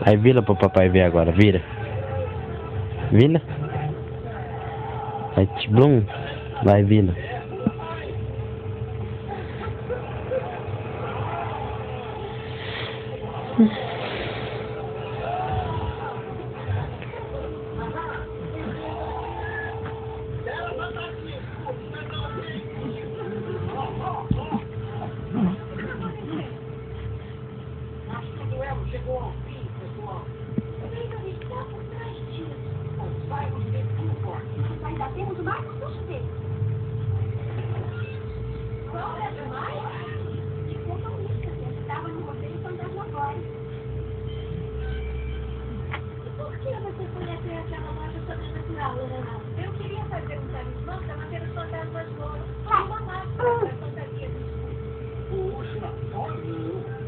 Aí vira pro papai ver agora, vira. Vira. Aí, blum. Vai, vira. Chegou ao fim, pessoal. Ainda está por trás disso. Saibam de tudo forte. Mas ainda temos mais suspeitos. Qual é demais? De compromisso, que estava no roteiro fantasmagórico. E por que você foi até aquela loja sobrenatural, Lorena? Eu queria fazer um talismã para manter os fantasmas loucos. Uma máscara para fantasia do escuro. Puxa, olha.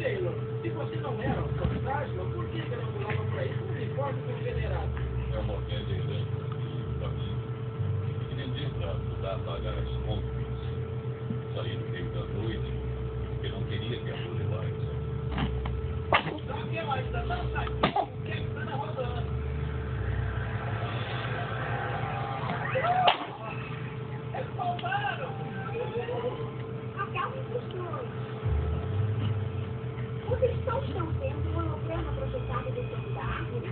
Taylor, se você não era um fantasma, por que você não pulava por aí com um uniforme confederado? É uma grande ideia para mim. E ninguém para ajudar a pagar as contas. Saí no meio da noite, porque não queria que a luz lá. O que mais da dança? O que está na rodando? É salvaram! Acalme os dois. Os cristãos estão tendo um holograma projetado dentro da árvore.